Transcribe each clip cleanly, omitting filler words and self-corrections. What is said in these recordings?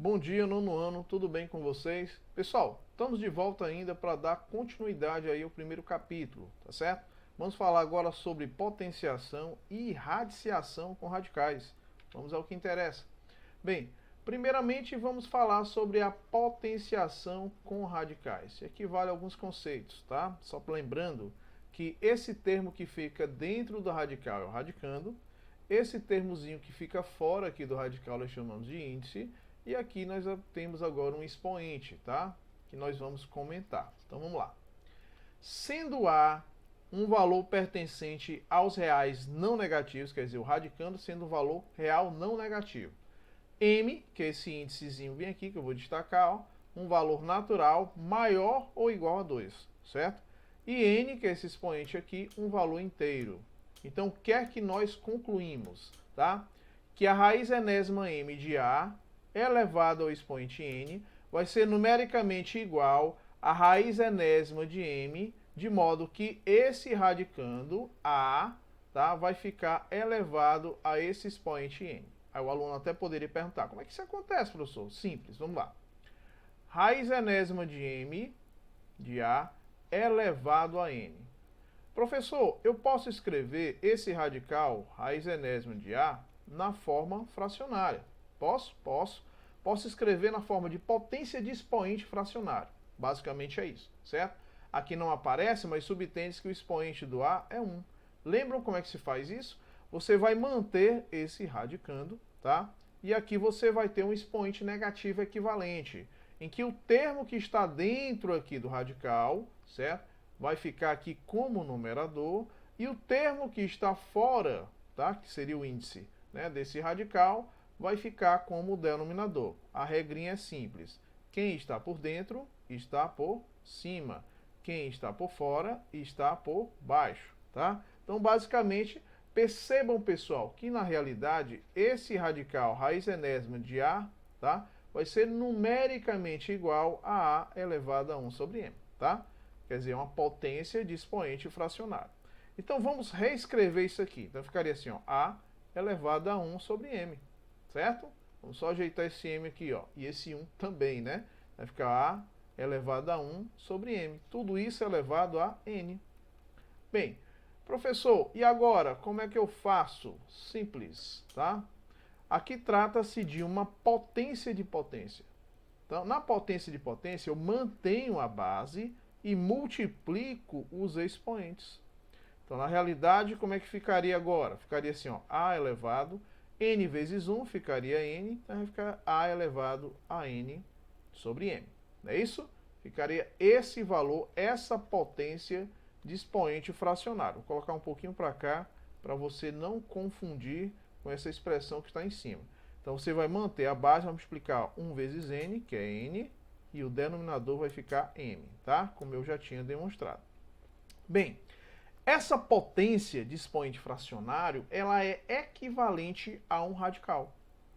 Bom dia, nono ano, tudo bem com vocês? Pessoal, estamos de volta ainda para dar continuidade aí ao primeiro capítulo, tá certo? Vamos falar agora sobre potenciação e radiciação com radicais. Vamos ao que interessa. Bem, primeiramente vamos falar sobre a potenciação com radicais. Equivale a alguns conceitos, tá? Só lembrando que esse termo que fica dentro do radical é o radicando, esse termozinho que fica fora aqui do radical nós chamamos de índice, e aqui nós temos agora um expoente, tá? Que nós vamos comentar. Então vamos lá. Sendo A um valor pertencente aos reais não negativos, quer dizer, o radicando sendo um valor real não negativo. M, que é esse índicezinho bem aqui, que eu vou destacar, ó, um valor natural maior ou igual a 2, certo? E N, que é esse expoente aqui, um valor inteiro. Então, o que é que nós concluímos, tá? Que a raiz enésima M de A elevado ao expoente n vai ser numericamente igual à raiz enésima de m, de modo que esse radicando a, tá, vai ficar elevado a esse expoente n. Aí o aluno até poderia perguntar, como é que isso acontece, professor? Simples, vamos lá. Raiz enésima de m de a elevado a n. Professor, eu posso escrever esse radical, raiz enésima de a, na forma fracionária. Posso? Posso. Posso escrever na forma de potência de expoente fracionário. Basicamente é isso, certo? Aqui não aparece, mas subentende-se que o expoente do A é 1. Lembram como é que se faz isso? Você vai manter esse radicando, tá? E aqui você vai ter um expoente negativo equivalente, em que o termo que está dentro aqui do radical, certo? Vai ficar aqui como numerador, e o termo que está fora, tá? Que seria o índice, né, desse radical, vai ficar como denominador. A regrinha é simples. Quem está por dentro está por cima. Quem está por fora está por baixo, tá? Então, basicamente, percebam, pessoal, que na realidade esse radical raiz enésima de A, tá, vai ser numericamente igual a A elevado a 1 sobre M, tá? Quer dizer, uma potência de expoente fracionário. Então, vamos reescrever isso aqui. Então, ficaria assim, ó, A elevado a 1 sobre M, certo? Vamos só ajeitar esse M aqui, ó, e esse 1 também, né? Vai ficar A elevado a 1 sobre M. Tudo isso elevado a N. Bem, professor, e agora, como é que eu faço? Simples, tá? Aqui trata-se de uma potência de potência. Então, na potência de potência, eu mantenho a base e multiplico os expoentes. Então, na realidade, como é que ficaria agora? Ficaria assim, ó, A elevado, N vezes 1 ficaria N, então vai ficar A elevado a N sobre M. Não é isso? Ficaria esse valor, essa potência de expoente fracionário. Vou colocar um pouquinho para cá, para você não confundir com essa expressão que está em cima. Então, você vai manter a base, vai multiplicar 1 vezes N, que é N, e o denominador vai ficar M, tá? Como eu já tinha demonstrado. Bem, essa potência de expoente fracionário, ela é equivalente a um radical,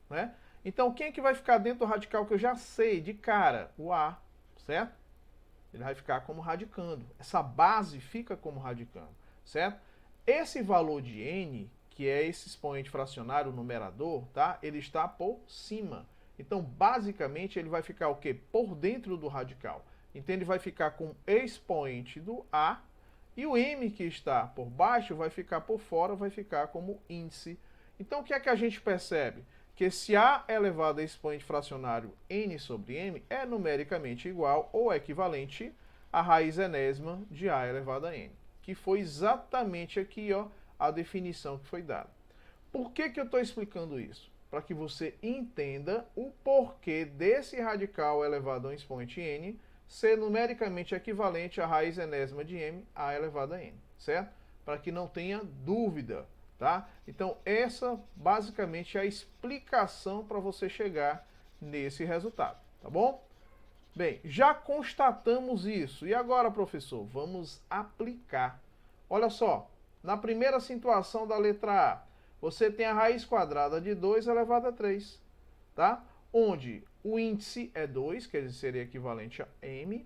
né? Então, quem é que vai ficar dentro do radical que eu já sei de cara? O A, certo? Ele vai ficar como radicando. Essa base fica como radicando, certo? Esse valor de N, que é esse expoente fracionário, o numerador, tá? Ele está por cima. Então, basicamente, ele vai ficar o quê? Por dentro do radical. Então, ele vai ficar com expoente do A, e o M que está por baixo vai ficar por fora, vai ficar como índice. Então, o que é que a gente percebe? Que esse A elevado a expoente fracionário N sobre M é numericamente igual ou equivalente à raiz enésima de A elevado a N, que foi exatamente aqui, ó, a definição que foi dada. Por que eu estou explicando isso? Para que você entenda o porquê desse radical elevado a um expoente N ser numericamente equivalente à raiz enésima de m, a elevado a n, certo? Para que não tenha dúvida, tá? Então, essa basicamente é a explicação para você chegar nesse resultado, tá bom? Bem, já constatamos isso. E agora, professor, vamos aplicar. Olha só, na primeira situação da letra A, você tem a raiz quadrada de 2 elevado a 3, tá? Onde o índice é 2, que ele seria equivalente a m,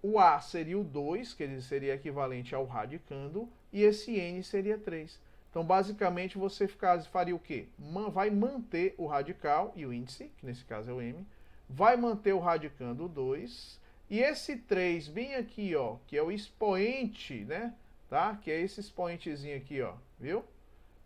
o A seria o 2, que ele seria equivalente ao radicando, e esse N seria 3. Então, basicamente, você faria o quê? Vai manter o radical e o índice, que nesse caso é o m, vai manter o radicando o 2, e esse 3 bem aqui, ó, que é o expoente, né? Tá? Que é esse expoentezinho aqui, ó, viu?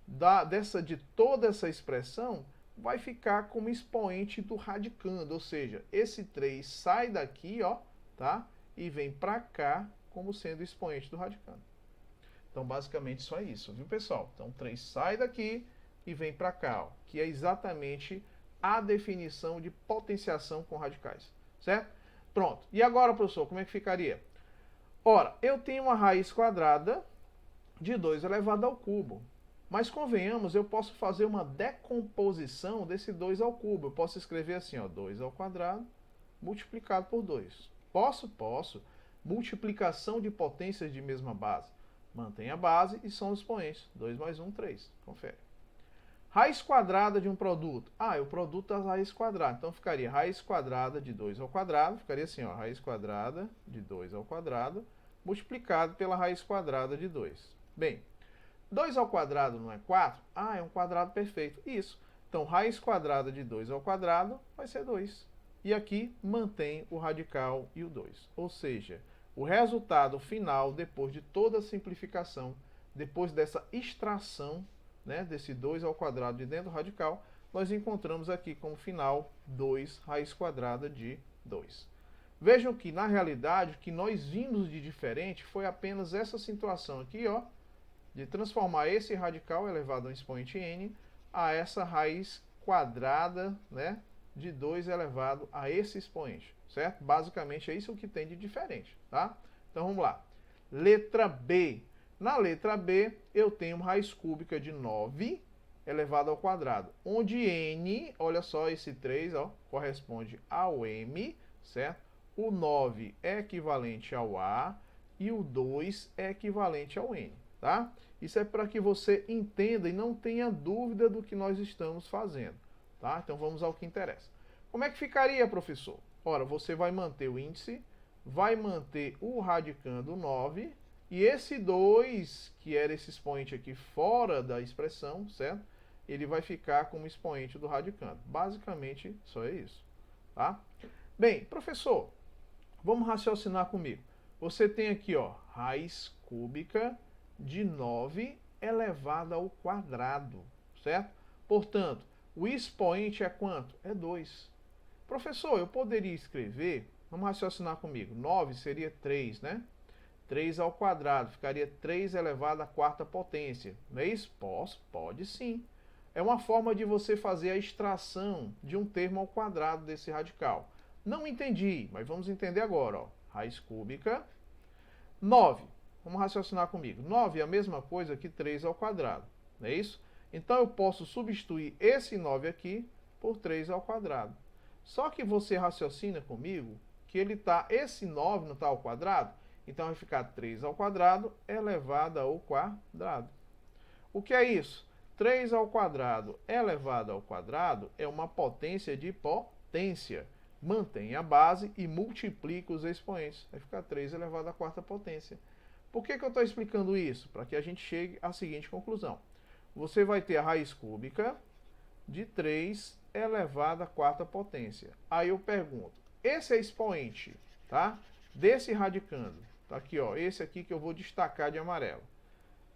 De toda essa expressão, vai ficar como expoente do radicando, ou seja, esse 3 sai daqui, ó, tá? E vem para cá como sendo expoente do radicando. Então, basicamente, só isso, viu, pessoal? Então, 3 sai daqui e vem para cá, ó, que é exatamente a definição de potenciação com radicais, certo? Pronto. E agora, professor, como é que ficaria? Ora, eu tenho uma raiz quadrada de 2 elevado ao cubo. Mas convenhamos, eu posso fazer uma decomposição desse 2 ao cubo. Eu posso escrever assim, ó, 2 ao quadrado multiplicado por 2. Posso? Posso. Multiplicação de potências de mesma base. Mantém a base e são os expoentes. 2 mais 1, 3. Confere. Raiz quadrada de um produto. Ah, é o produto das raízes quadradas. Então ficaria raiz quadrada de 2 ao quadrado. Ficaria assim, ó, raiz quadrada de 2 ao quadrado multiplicado pela raiz quadrada de 2. Bem, 2 ao quadrado não é 4? Ah, é um quadrado perfeito. Isso. Então, raiz quadrada de 2 ao quadrado vai ser 2. E aqui mantém o radical e o 2. Ou seja, o resultado final, depois de toda a simplificação, depois dessa extração, né, desse 2 ao quadrado de dentro do radical, nós encontramos aqui como final 2 raiz quadrada de 2. Vejam que, na realidade, o que nós vimos de diferente foi apenas essa situação aqui, ó, de transformar esse radical elevado a um expoente n a essa raiz quadrada, né, de 2 elevado a esse expoente, certo? Basicamente é isso que tem de diferente, tá? Então vamos lá. Letra B. Na letra B, eu tenho raiz cúbica de 9 elevado ao quadrado, onde n, olha só, esse 3, ó, corresponde ao m, certo? O 9 é equivalente ao a e o 2 é equivalente ao n, tá? Isso é para que você entenda e não tenha dúvida do que nós estamos fazendo, tá? Então vamos ao que interessa. Como é que ficaria, professor? Ora, você vai manter o índice, vai manter o radicando 9, e esse 2, que era esse expoente aqui fora da expressão, certo? Ele vai ficar como expoente do radicando. Basicamente, só é isso, tá? Bem, professor, vamos raciocinar comigo. Você tem aqui, ó, raiz cúbica de 9 elevado ao quadrado, certo? Portanto, o expoente é quanto? É 2. Professor, eu poderia escrever, vamos raciocinar comigo, 9 seria 3, né? 3 ao quadrado, ficaria 3 elevado à quarta potência. Não é isso? Posso? Pode sim. É uma forma de você fazer a extração de um termo ao quadrado desse radical. Não entendi, mas vamos entender agora, ó. Raiz cúbica, 9. Vamos raciocinar comigo. 9 é a mesma coisa que 3 ao quadrado, não é isso? Então eu posso substituir esse 9 aqui por 3 ao quadrado. Só que você raciocina comigo que esse 9 não está ao quadrado, então vai ficar 3 ao quadrado elevado ao quadrado. O que é isso? 3 ao quadrado elevado ao quadrado é uma potência de potência. Mantém a base e multiplica os expoentes. Vai ficar 3 elevado à quarta potência. Por que eu estou explicando isso? Para que a gente chegue à seguinte conclusão. Você vai ter a raiz cúbica de 3 elevado à quarta potência. Aí eu pergunto, esse é expoente, tá? Desse radicando. Tá aqui, ó, esse aqui que eu vou destacar de amarelo.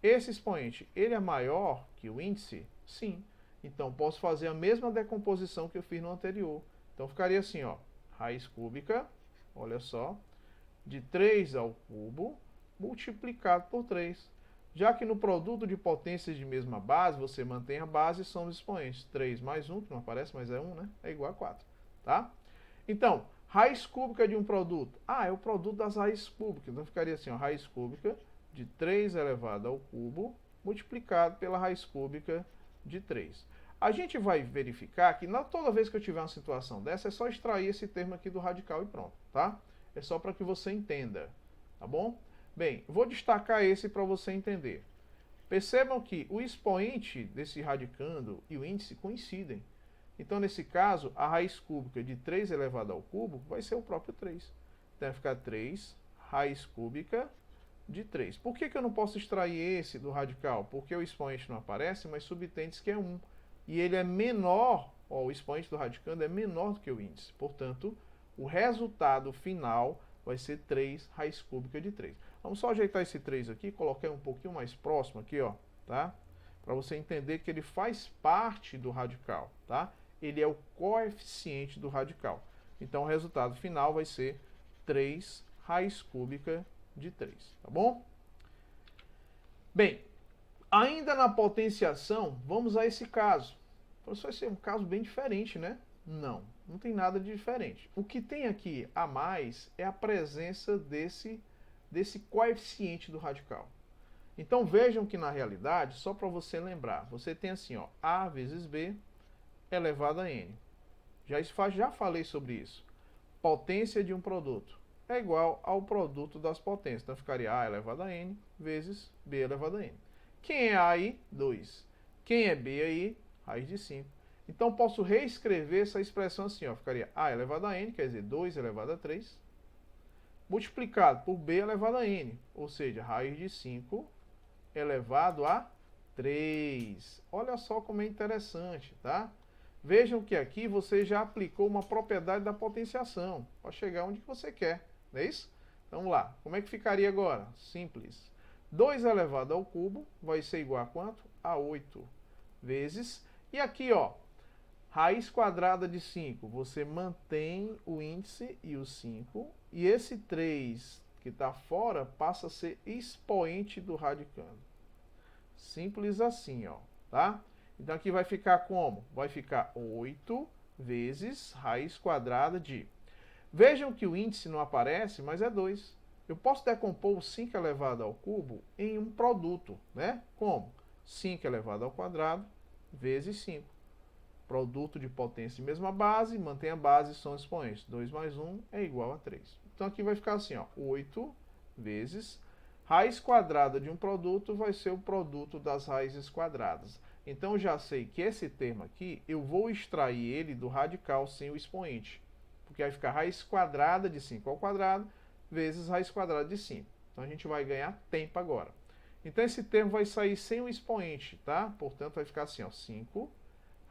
Esse expoente, ele é maior que o índice? Sim. Então, posso fazer a mesma decomposição que eu fiz no anterior. Então, ficaria assim, ó, raiz cúbica, olha só, de 3 ao cubo, multiplicado por 3. Já que no produto de potências de mesma base, você mantém a base e são os expoentes. 3 mais 1, que não aparece, mas é 1, né? É igual a 4, tá? Então, raiz cúbica de um produto. Ah, é o produto das raízes cúbicas. Então, ficaria assim, ó, raiz cúbica de 3 elevado ao cubo, multiplicado pela raiz cúbica de 3. A gente vai verificar que toda vez que eu tiver uma situação dessa, é só extrair esse termo aqui do radical e pronto, tá? É só para que você entenda, tá bom? Bem, vou destacar esse para você entender. Percebam que o expoente desse radicando e o índice coincidem. Então, nesse caso, a raiz cúbica de 3 elevado ao cubo vai ser o próprio 3. Então, vai ficar 3 raiz cúbica de 3. Por que eu não posso extrair esse do radical? Porque o expoente não aparece, mas subtende-se que é 1. E ele é menor, ó, o expoente do radicando é menor do que o índice. Portanto, o resultado final vai ser 3 raiz cúbica de 3. Vamos só ajeitar esse 3 aqui, coloquei um pouquinho mais próximo aqui, ó, tá? Para você entender que ele faz parte do radical, tá? Ele é o coeficiente do radical. Então, o resultado final vai ser 3 raiz cúbica de 3, tá bom? Bem, ainda na potenciação, vamos a esse caso. Então, isso vai ser um caso bem diferente, né? Não, não tem nada de diferente. O que tem aqui a mais é a presença desse coeficiente do radical. Então, vejam que na realidade, só para você lembrar, você tem assim, ó, A vezes B elevado a N. Já falei sobre isso. Potência de um produto é igual ao produto das potências. Então, ficaria A elevado a N vezes B elevado a N. Quem é A aí? 2. Quem é B aí? Raiz de 5. Então, posso reescrever essa expressão assim, ó, ficaria A elevado a N, quer dizer, 2 elevado a 3, multiplicado por B elevado a N, ou seja, raiz de 5 elevado a 3. Olha só como é interessante, tá? Vejam que aqui você já aplicou uma propriedade da potenciação para chegar onde você quer, não é isso? Então, vamos lá. Como é que ficaria agora? Simples. 2 elevado ao cubo vai ser igual a quanto? A 8 vezes. E aqui, ó, raiz quadrada de 5. Você mantém o índice e o 5. E esse 3 que está fora passa a ser expoente do radicando. Simples assim, ó, tá? Então aqui vai ficar como? Vai ficar 8 vezes raiz quadrada de... Vejam que o índice não aparece, mas é 2. Eu posso decompor o 5 elevado ao cubo em um produto, né? Como? 5 elevado ao quadrado vezes 5. Produto de potência de mesma base, mantém a base, são expoentes. 2 mais 1 é igual a 3. Então aqui vai ficar assim, ó, 8 vezes raiz quadrada de um produto vai ser o produto das raízes quadradas. Então, já sei que esse termo aqui, eu vou extrair ele do radical sem o expoente. Porque vai ficar raiz quadrada de 5 ao quadrado vezes raiz quadrada de 5. Então, a gente vai ganhar tempo agora. Então, esse termo vai sair sem o expoente, tá? Portanto, vai ficar assim, ó, 5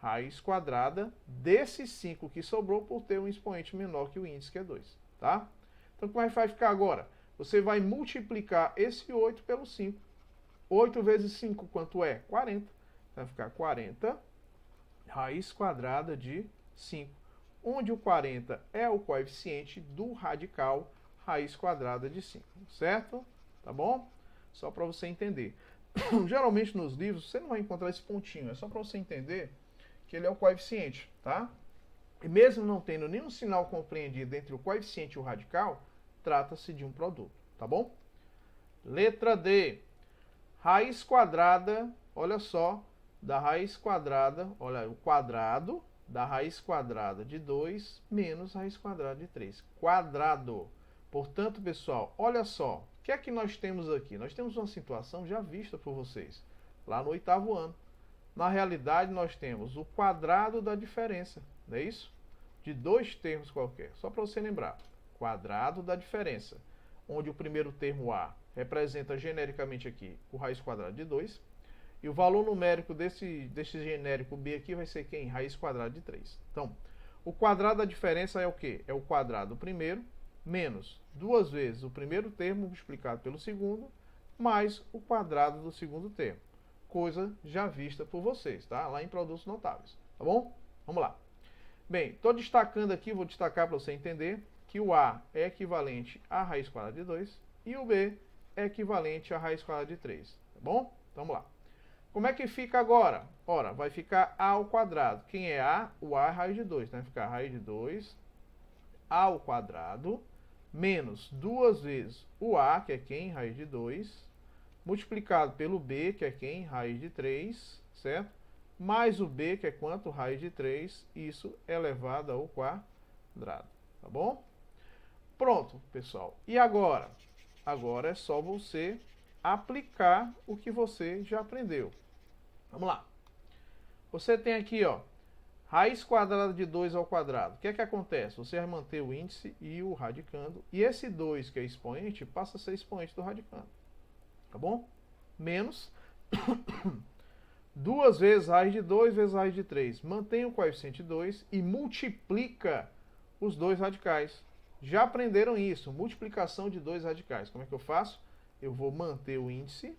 raiz quadrada desse 5 que sobrou por ter um expoente menor que o índice, que é 2, tá? Então, como é que vai ficar agora? Você vai multiplicar esse 8 pelo 5. 8 vezes 5, quanto é? 40. Vai ficar 40 raiz quadrada de 5, onde o 40 é o coeficiente do radical raiz quadrada de 5, certo? Tá bom? Só para você entender. Geralmente nos livros você não vai encontrar esse pontinho, é só para você entender que ele é o coeficiente, tá? E mesmo não tendo nenhum sinal compreendido entre o coeficiente e o radical, trata-se de um produto, tá bom? Letra D. Raiz quadrada, olha só, da raiz quadrada, olha, o quadrado da raiz quadrada de 2 menos raiz quadrada de 3. Quadrado. Portanto, pessoal, olha só, o que é que nós temos aqui? Nós temos uma situação já vista por vocês, lá no 8º ano. Na realidade, nós temos o quadrado da diferença, não é isso? De dois termos qualquer, só para você lembrar. Quadrado da diferença, onde o primeiro termo A representa genericamente aqui o raiz quadrada de 2, e o valor numérico desse genérico B aqui vai ser quem? Raiz quadrada de 3. Então, o quadrado da diferença é o quê? É o quadrado do primeiro, menos 2 vezes o primeiro termo multiplicado pelo segundo, mais o quadrado do segundo termo. Coisa já vista por vocês, tá? Lá em produtos notáveis, tá bom? Vamos lá. Bem, estou destacando aqui, vou destacar para você entender, que o A é equivalente à raiz quadrada de 2 e o B é equivalente à raiz quadrada de 3, tá bom? Então, vamos lá. Como é que fica agora? Ora, vai ficar A ao quadrado. Quem é A? O A é raiz de 2. Então vai ficar raiz de 2 A ao quadrado menos 2 vezes o A, que é quem? Raiz de 2, multiplicado pelo B, que é quem? Raiz de 3, certo? Mais o B, que é quanto? Raiz de 3, isso elevado ao quadrado. Tá bom? Pronto, pessoal. E agora? Agora é só você aplicar o que você já aprendeu. Vamos lá. Você tem aqui, ó, raiz quadrada de 2 ao quadrado. O que é que acontece? Você vai manter o índice e o radicando. E esse 2, que é expoente, passa a ser expoente do radicando. tá bom? Menos 2 vezes raiz de 2 vezes raiz de 3. Mantém o coeficiente 2 e multiplica os dois radicais. Já aprenderam isso, multiplicação de dois radicais. Como é que eu faço? Eu vou manter o índice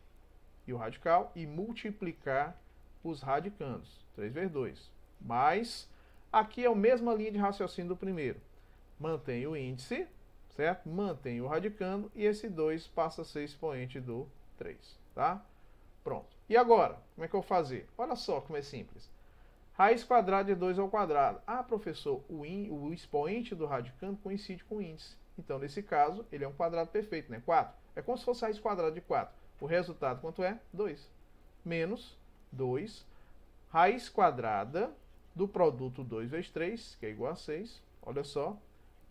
e o radical e multiplicar os radicandos. 3 vezes 2. Mas, aqui é a mesma linha de raciocínio do primeiro. Mantém o índice, certo? Mantém o radicando e esse 2 passa a ser expoente do 3, tá? Pronto. E agora, como é que eu vou fazer? Olha só como é simples. Raiz quadrada de 2 ao quadrado. Ah, professor, o expoente do radicando coincide com o índice. Então, nesse caso, ele é um quadrado perfeito, né? 4. É como se fosse raiz quadrada de 4. O resultado quanto é? 2. Menos 2. Raiz quadrada do produto 2 vezes 3, que é igual a 6. Olha só.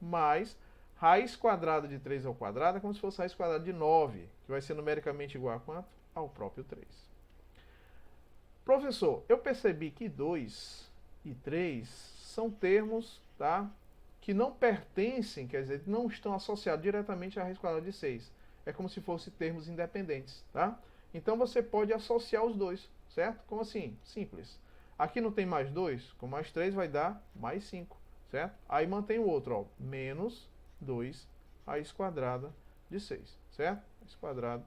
Mais raiz quadrada de 3 ao quadrado é como se fosse raiz quadrada de 9, que vai ser numericamente igual a quanto? Ao próprio 3. Professor, eu percebi que 2 e 3 são termos, tá, que não pertencem, quer dizer, não estão associados diretamente à raiz quadrada de 6. É como se fossem termos independentes, tá? Então você pode associar os dois, certo? Como assim? Simples. Aqui não tem mais 2, com mais 3 vai dar mais 5, certo? Aí mantém o outro, ó, menos 2 raiz quadrada de 6, certo? Raiz quadrada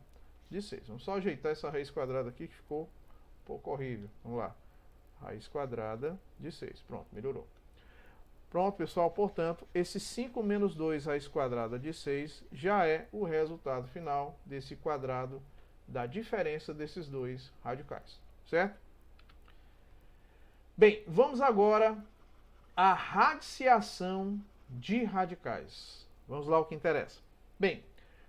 de 6. Vamos só ajeitar essa raiz quadrada aqui que ficou um pouco horrível. Vamos lá. Raiz quadrada de 6. Pronto, melhorou. Pronto, pessoal. Portanto, esse 5 menos 2 raiz quadrada de 6 já é o resultado final desse quadrado da diferença desses dois radicais. Certo? Bem, vamos agora à radiciação de radicais. Vamos lá o que interessa. Bem,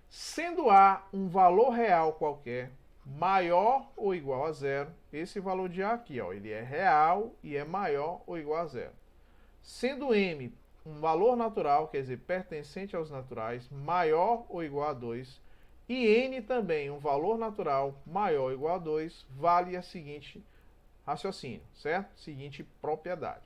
sendo A um valor real qualquer, maior ou igual a zero, esse valor de A aqui, ó, ele é real e é maior ou igual a zero. Sendo M um valor natural, quer dizer, pertencente aos naturais, maior ou igual a 2, e N também um valor natural maior ou igual a 2, vale a seguinte raciocínio, certo? Seguinte propriedade.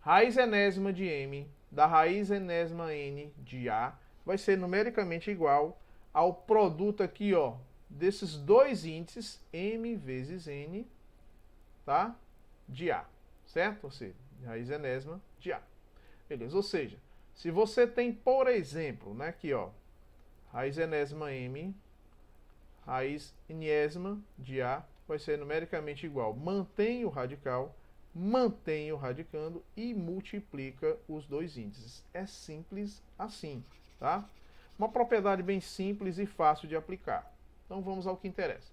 Raiz enésima de M da raiz enésima N de A vai ser numericamente igual ao produto aqui, ó, desses dois índices, M vezes N, tá? De A, certo? Ou seja, raiz enésima de A. Beleza, ou seja, se você tem, por exemplo, né, aqui, ó, raiz enésima M, raiz enésima de A, vai ser numericamente igual. Mantém o radical, mantém o radicando e multiplica os dois índices. É simples assim, tá? Uma propriedade bem simples e fácil de aplicar. Então vamos ao que interessa.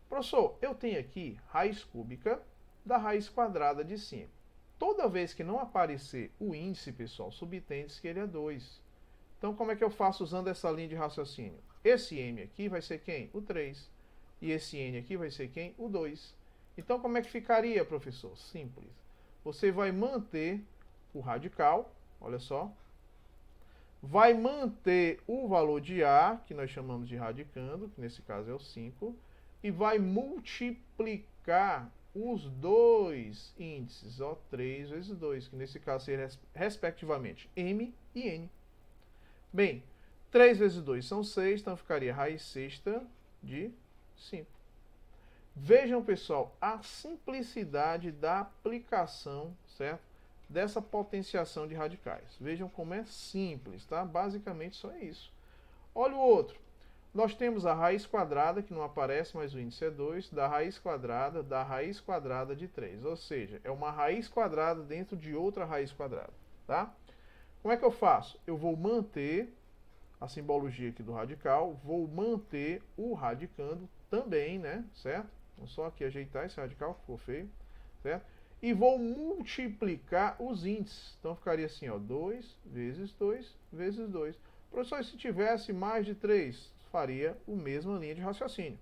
Professor, eu tenho aqui raiz cúbica da raiz quadrada de 5. Toda vez que não aparecer o índice, pessoal, subentende-se que ele é 2. Então como é que eu faço usando essa linha de raciocínio? Esse M aqui vai ser quem? O 3. E esse N aqui vai ser quem? O 2. Então como é que ficaria, professor? Simples. Você vai manter o radical, olha só, vai manter o valor de A, que nós chamamos de radicando, que nesse caso é o 5, e vai multiplicar os dois índices, ó, 3 vezes 2, que nesse caso seria respectivamente M e N. Bem, 3 vezes 2 são 6, então ficaria raiz sexta de 5. Vejam, pessoal, a simplicidade da aplicação, certo? Dessa potenciação de radicais. Vejam como é simples, tá? Basicamente só é isso. Olha o outro. Nós temos a raiz quadrada, que não aparece, mas o índice é 2, da raiz quadrada de 3. Ou seja, é uma raiz quadrada dentro de outra raiz quadrada, tá? Como é que eu faço? Eu vou manter a simbologia aqui do radical, vou manter o radicando também, né? Certo? Vou só aqui ajeitar esse radical, que ficou feio, certo? E vou multiplicar os índices. Então ficaria assim, ó, 2 vezes 2 vezes 2. Professor, se tivesse mais de 3, faria a mesma linha de raciocínio.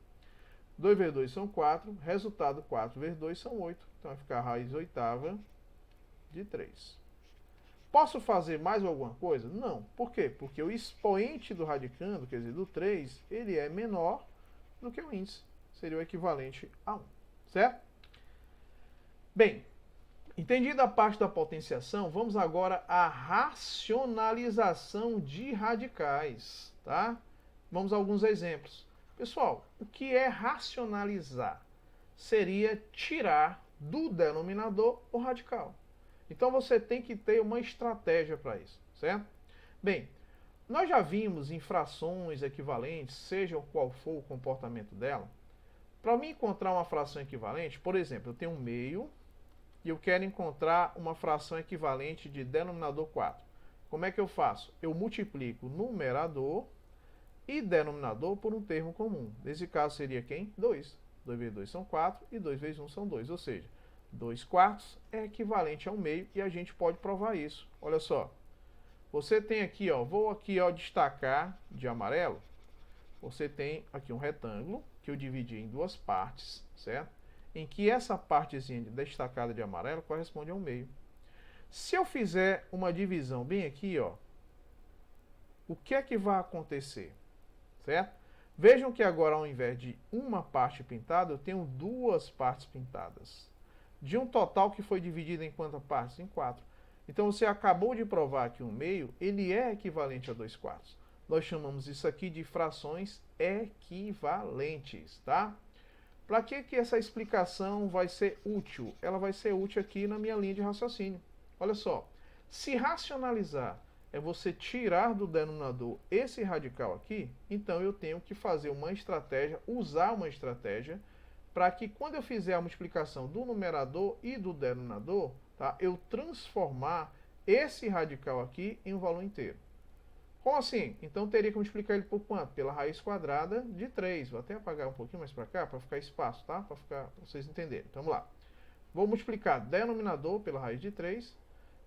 2 vezes 2 são 4, resultado 4 vezes 2 são 8. Então vai ficar a raiz oitava de 3. Posso fazer mais alguma coisa? Não. Por quê? Porque o expoente do radicando, quer dizer, do 3, ele é menor do que o índice. Seria o equivalente a 1. Certo? Bem, entendida a parte da potenciação, vamos agora à racionalização de radicais, tá? Vamos a alguns exemplos. Pessoal, o que é racionalizar? Seria tirar do denominador o radical. Então você tem que ter uma estratégia para isso, certo? Bem, nós já vimos em frações equivalentes, seja qual for o comportamento dela. Para mim encontrar uma fração equivalente, por exemplo, eu tenho um meio e eu quero encontrar uma fração equivalente de denominador 4. Como é que eu faço? Eu multiplico numerador e denominador por um termo comum. Nesse caso seria quem? 2. 2 vezes 2 são 4 e 2 vezes 1 são 2. Ou seja, 2 quartos é equivalente ao meio e a gente pode provar isso. Olha só. Você tem aqui, ó, vou aqui, ó, destacar de amarelo. Você tem aqui um retângulo que eu dividi em duas partes, certo? Em que essa partezinha destacada de amarelo corresponde ao meio. Se eu fizer uma divisão bem aqui, ó, o que é que vai acontecer? Certo? Vejam que agora, ao invés de uma parte pintada, eu tenho duas partes pintadas. De um total que foi dividido em quantas partes? Em 4. Então você acabou de provar que um meio, ele é equivalente a 2 quartos. Nós chamamos isso aqui de frações equivalentes, tá? Para que essa explicação vai ser útil? Ela vai ser útil aqui na minha linha de raciocínio. Olha só, se racionalizar é você tirar do denominador esse radical aqui, então eu tenho que fazer uma estratégia, usar uma estratégia, para que quando eu fizer a multiplicação do numerador e do denominador, tá, eu transformar esse radical aqui em um valor inteiro. Como assim? Então teria que multiplicar ele por quanto? Pela raiz quadrada de 3. Vou até apagar um pouquinho mais para cá, para ficar espaço, tá? Para vocês entenderem. Então vamos lá. Vou multiplicar denominador pela raiz de 3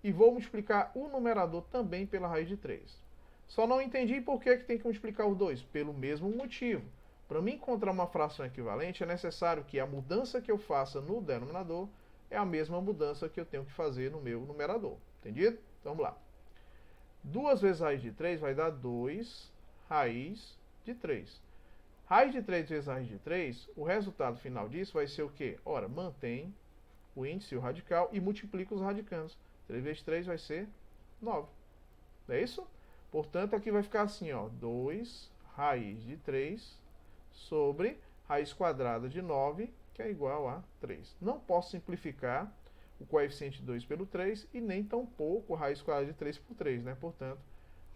e vou multiplicar o numerador também pela raiz de 3. Só não entendi por que tem que multiplicar os dois. Pelo mesmo motivo. Para mim encontrar uma fração equivalente, é necessário que a mudança que eu faça no denominador é a mesma mudança que eu tenho que fazer no meu numerador. Entendido? Então vamos lá. 2 vezes raiz de 3 vai dar 2 raiz de 3. Raiz de 3 vezes raiz de 3, o resultado final disso vai ser o quê? Ora, mantém o índice e o radical e multiplica os radicandos. 3 vezes 3 vai ser 9. Não é isso? Portanto, aqui vai ficar assim, ó, 2 raiz de 3 sobre raiz quadrada de 9, que é igual a 3. Não posso simplificar o coeficiente 2 pelo 3 e nem tampouco a raiz quadrada de 3 por 3, né? Portanto,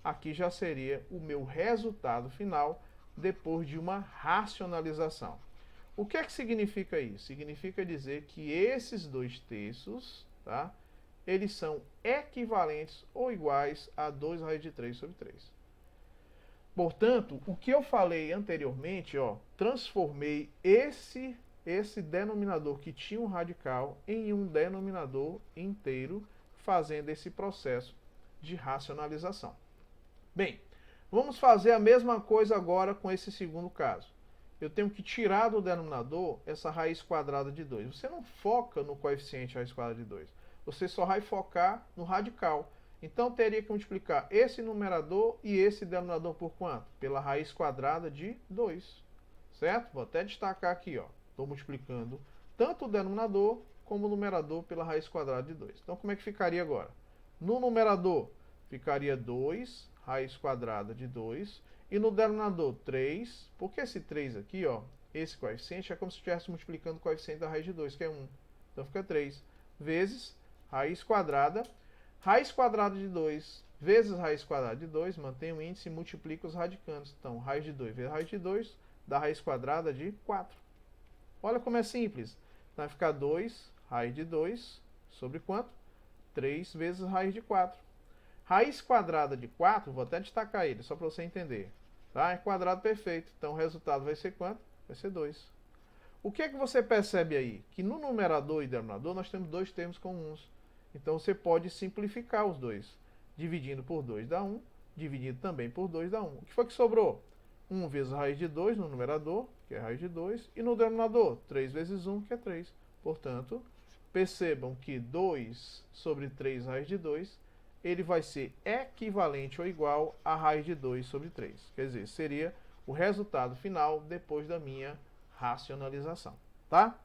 aqui já seria o meu resultado final depois de uma racionalização. O que é que significa isso? Significa dizer que esses 2/3, tá? Eles são equivalentes ou iguais a 2 raiz de 3 sobre 3. Portanto, o que eu falei anteriormente, ó, transformei esse denominador que tinha um radical em um denominador inteiro, fazendo esse processo de racionalização. Bem, vamos fazer a mesma coisa agora com esse segundo caso. Eu tenho que tirar do denominador essa raiz quadrada de 2. Você não foca no coeficiente raiz quadrada de 2. Você só vai focar no radical. Então teria que multiplicar esse numerador e esse denominador por quanto? Pela raiz quadrada de 2. Certo? Vou até destacar aqui, ó. Estou multiplicando tanto o denominador como o numerador pela raiz quadrada de 2. Então como é que ficaria agora? No numerador ficaria 2 raiz quadrada de 2 e no denominador 3, porque esse 3 aqui, ó, esse coeficiente é como se estivesse multiplicando o coeficiente da raiz de 2, que é 1. Então fica 3 vezes raiz quadrada de 2 vezes raiz quadrada de 2, mantém o índice e multiplica os radicandos. Então raiz de 2 vezes raiz de 2 dá raiz quadrada de 4. Olha como é simples. Então vai ficar 2 raiz de 2 sobre quanto? 3 vezes raiz de 4. Raiz quadrada de 4, vou até destacar ele, só para você entender. Tá? É quadrado perfeito. Então o resultado vai ser quanto? Vai ser 2. O que é que você percebe aí? Que no numerador e denominador nós temos dois termos comuns. Então você pode simplificar os dois. Dividindo por 2 dá 1, dividindo também por 2 dá 1. O que foi que sobrou? 1 vezes raiz de 2 no numerador, que é raiz de 2, e no denominador, 3 vezes 1, que é 3. Portanto, percebam que 2 sobre 3 raiz de 2, ele vai ser equivalente ou igual a raiz de 2 sobre 3. Quer dizer, seria o resultado final depois da minha racionalização. Tá?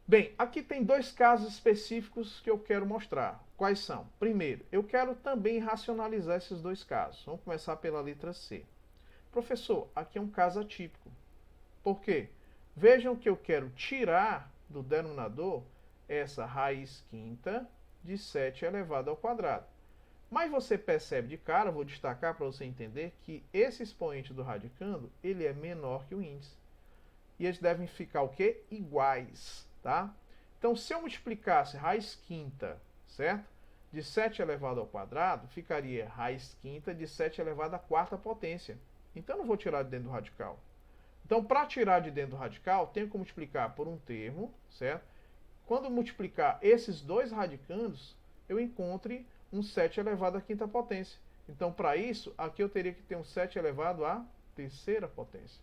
Bem, aqui tem dois casos específicos que eu quero mostrar. Quais são? Primeiro, eu quero também racionalizar esses dois casos. Vamos começar pela letra C. Professor, aqui é um caso atípico. Por quê? Vejam que eu quero tirar do denominador essa raiz quinta de 7 elevado ao quadrado. Mas você percebe de cara, vou destacar para você entender, que esse expoente do radicando, ele é menor que o índice. E eles devem ficar o quê? Iguais, tá? Então, se eu multiplicasse raiz quinta, certo? De 7 elevado ao quadrado, ficaria raiz quinta de 7 elevado à quarta potência. Então, eu não vou tirar de dentro do radical. Então, para tirar de dentro do radical, tenho que multiplicar por um termo, certo? Quando eu multiplicar esses dois radicandos, eu encontre um 7 elevado à quinta potência. Então, para isso, aqui eu teria que ter um 7 elevado à terceira potência.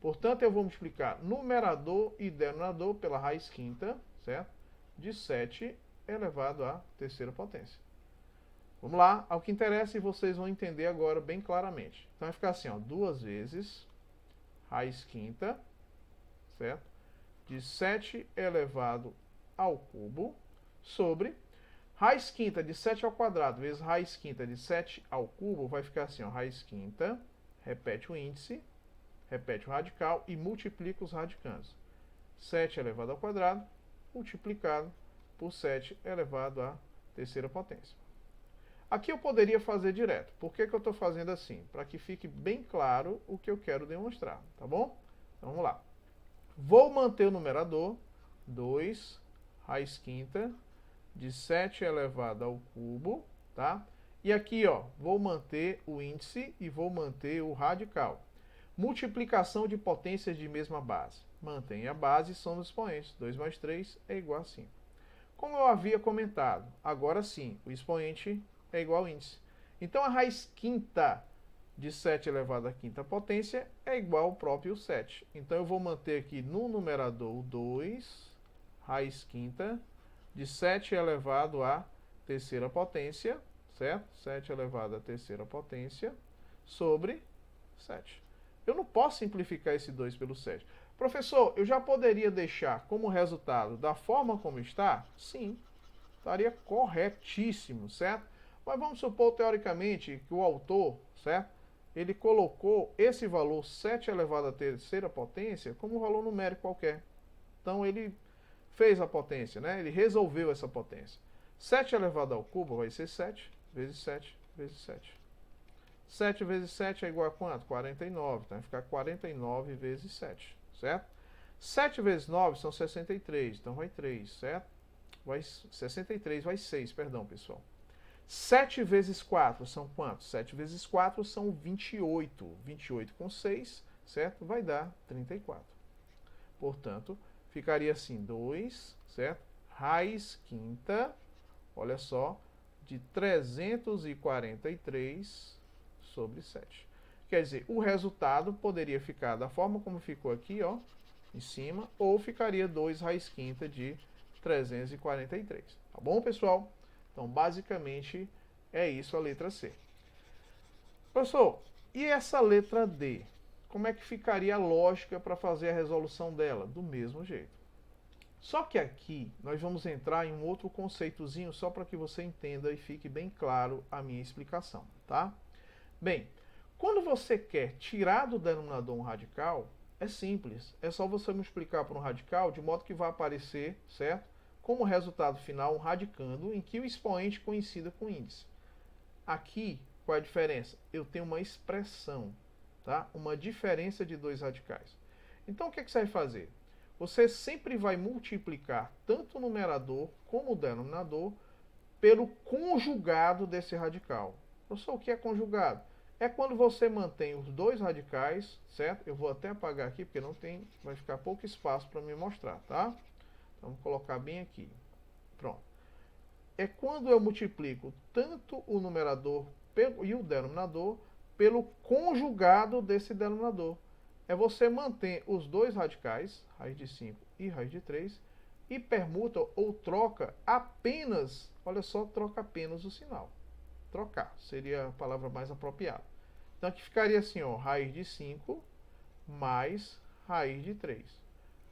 Portanto, eu vou multiplicar numerador e denominador pela raiz quinta, certo? De 7 elevado à terceira potência. Vamos lá, ao que interessa e vocês vão entender agora bem claramente. Então vai ficar assim, ó, 2 vezes raiz quinta, certo? De 7 elevado ao cubo, sobre raiz quinta de 7 ao quadrado vezes raiz quinta de 7 ao cubo, vai ficar assim, ó, raiz quinta, repete o índice, repete o radical e multiplica os radicandos. 7 elevado ao quadrado, multiplicado por 7 elevado à terceira potência. Aqui eu poderia fazer direto. Por que eu estou fazendo assim? Para que fique bem claro o que eu quero demonstrar, tá bom? Então vamos lá. Vou manter o numerador, 2 raiz quinta de 7 elevado ao cubo, tá? E aqui, ó, vou manter o índice e vou manter o radical. Multiplicação de potências de mesma base. Mantém a base e soma os expoentes. 2 mais 3 é igual a 5. Como eu havia comentado, agora sim, o expoente é igual ao índice. Então, a raiz quinta de 7 elevado à quinta potência é igual ao próprio 7. Então, eu vou manter aqui no numerador o 2 raiz quinta de 7 elevado à terceira potência, certo? 7 elevado à terceira potência sobre 7. Eu não posso simplificar esse 2 pelo 7. Professor, eu já poderia deixar como resultado da forma como está? Sim, estaria corretíssimo, certo? Mas vamos supor, teoricamente, que o autor, certo? Ele colocou esse valor 7 elevado à terceira potência como um valor numérico qualquer. Então, ele fez a potência, né? Ele resolveu essa potência. 7 elevado ao cubo vai ser 7 vezes 7 vezes 7. 7 vezes 7 é igual a quanto? 49. Então vai ficar 49 vezes 7, certo? 7 vezes 9 são 63, então vai 3, certo? 63 vai 6, perdão, pessoal. 7 vezes 4 são quantos? 7 vezes 4 são 28. 28 com 6, certo? Vai dar 34. Portanto, ficaria assim, 2, certo? Raiz quinta, olha só, de 343 sobre 7. Quer dizer, o resultado poderia ficar da forma como ficou aqui, ó, em cima, ou ficaria 2 raiz quinta de 343. Tá bom, pessoal? Então, basicamente, é isso a letra C. Professor, e essa letra D? Como é que ficaria a lógica para fazer a resolução dela? Do mesmo jeito. Só que aqui nós vamos entrar em um outro conceitozinho só para que você entenda e fique bem claro a minha explicação, tá? Bem, quando você quer tirar do denominador um radical, é simples. É só você multiplicar por um radical de modo que vai aparecer, certo? Como resultado final, um radicando em que o expoente coincida com o índice. Aqui, qual é a diferença? Eu tenho uma expressão, tá? Uma diferença de dois radicais. Então, o que você vai fazer? Você sempre vai multiplicar tanto o numerador como o denominador pelo conjugado desse radical. Professor, o que é conjugado? É quando você mantém os dois radicais, certo? Eu vou até apagar aqui, porque não tem, vai ficar pouco espaço para me mostrar, tá? Então, vou colocar bem aqui. Pronto. É quando eu multiplico tanto o numerador e o denominador pelo conjugado desse denominador. É você manter os dois radicais, raiz de 5 e raiz de 3, e permuta ou troca apenas, olha só, troca apenas o sinal. Trocar seria a palavra mais apropriada. Então aqui ficaria assim, ó, raiz de 5 mais raiz de 3.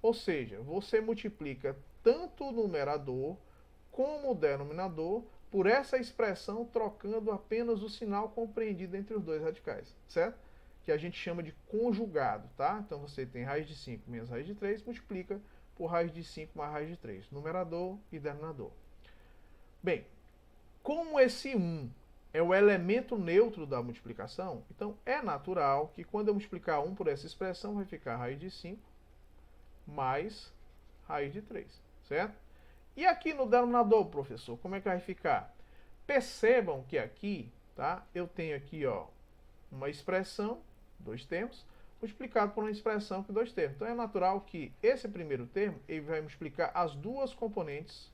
Ou seja, você multiplica tanto o numerador como o denominador por essa expressão, trocando apenas o sinal compreendido entre os dois radicais, certo? que a gente chama de conjugado, tá? Então você tem raiz de 5 menos raiz de 3, multiplica por raiz de 5 mais raiz de 3, numerador e denominador. Bem, como esse 1 é o elemento neutro da multiplicação, então é natural que quando eu multiplicar 1 por essa expressão, vai ficar raiz de 5 mais raiz de 3, certo? E aqui no denominador, professor, como é que vai ficar? Percebam que aqui, tá? Eu tenho aqui, ó, uma expressão, 2 termos, multiplicado por uma expressão com 2 termos. Então é natural que esse primeiro termo ele vai multiplicar as duas componentes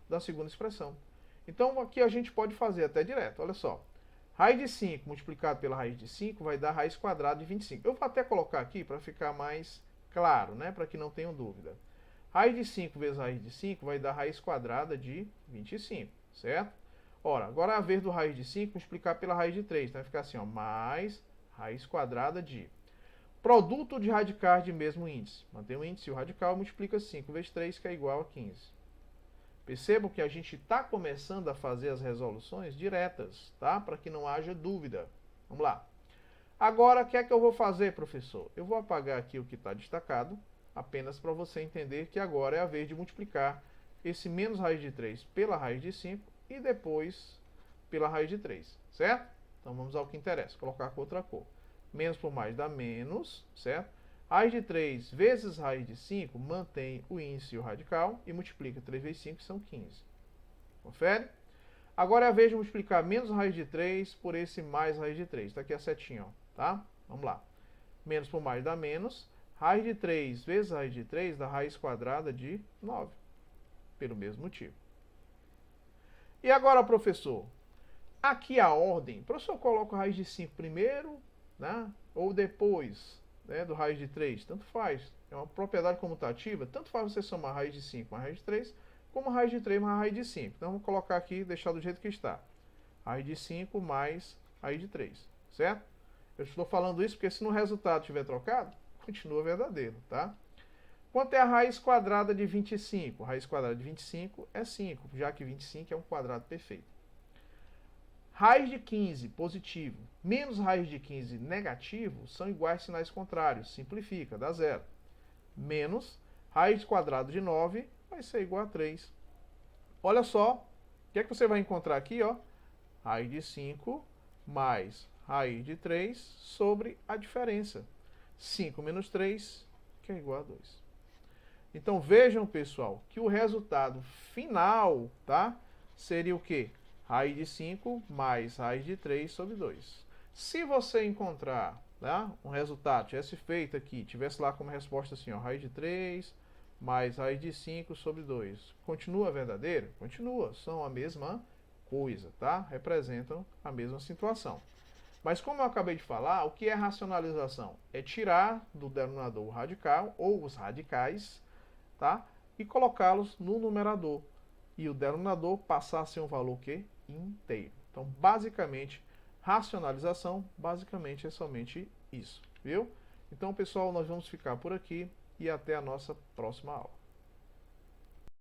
da segunda expressão. Então aqui a gente pode fazer até direto, olha só. Raiz de 5 multiplicado pela raiz de 5 vai dar raiz quadrada de 25. Eu vou até colocar aqui para ficar mais claro, né? Para que não tenham dúvida. Raiz de 5 vezes raiz de 5 vai dar raiz quadrada de 25, certo? Ora, agora é a vez do raiz de 5 multiplicar pela raiz de 3. Então vai ficar assim, ó, mais raiz quadrada de produto de radicais de mesmo índice. Mantém o índice e o radical, multiplica 5 vezes 3, que é igual a 15. Percebam que a gente está começando a fazer as resoluções diretas, tá? Para que não haja dúvida. Vamos lá. Agora, o que é que eu vou fazer, professor? Eu vou apagar aqui o que está destacado, apenas para você entender que agora é a vez de multiplicar esse menos raiz de 3 pela raiz de 5 e depois pela raiz de 3, certo? Então vamos ao que interessa, colocar com outra cor. Menos por mais dá menos, certo? Raiz de 3 vezes raiz de 5 mantém o índice e o radical e multiplica 3 vezes 5, que são 15. Confere? Agora é a vez de multiplicar menos raiz de 3 por esse mais raiz de 3. Está aqui a setinha, ó, tá? Vamos lá. Menos por mais dá menos. Raiz de 3 vezes raiz de 3 dá raiz quadrada de 9. Pelo mesmo motivo. E agora, professor, aqui a ordem, o professor coloca a raiz de 5 primeiro, né? Ou depois, né, do raiz de 3, tanto faz. É uma propriedade comutativa, tanto faz você somar a raiz de 5 mais a raiz de 3, como a raiz de 3 mais a raiz de 5. Então, vamos colocar aqui, deixar do jeito que está. Raiz de 5 mais raiz de 3, certo? Eu estou falando isso porque se no resultado tiver trocado, continua verdadeiro, tá? Quanto é a raiz quadrada de 25? A raiz quadrada de 25 é 5, já que 25 é um quadrado perfeito. Raiz de 15, positivo, menos raiz de 15, negativo, são iguais sinais contrários. Simplifica, dá zero. Menos raiz quadrada de 9 vai ser igual a 3. Olha só, o que é que você vai encontrar aqui, ó? Raiz de 5 mais raiz de 3 sobre a diferença. 5 menos 3, que é igual a 2. Então vejam, pessoal, que o resultado final, tá? Seria o quê? Raiz de 5 mais raiz de 3 sobre 2. Se você encontrar, tá, um resultado, tivesse feito aqui, tivesse lá como resposta assim, ó, raiz de 3 mais raiz de 5 sobre 2, continua verdadeiro? Continua, são a mesma coisa, tá? Representam a mesma situação. Mas como eu acabei de falar, o que é racionalização? É tirar do denominador o radical ou os radicais, tá? E colocá-los no numerador. E o denominador passar a ser um valor que inteiro. Então, basicamente, racionalização, basicamente é somente isso, viu? Então, pessoal, nós vamos ficar por aqui e até a nossa próxima aula.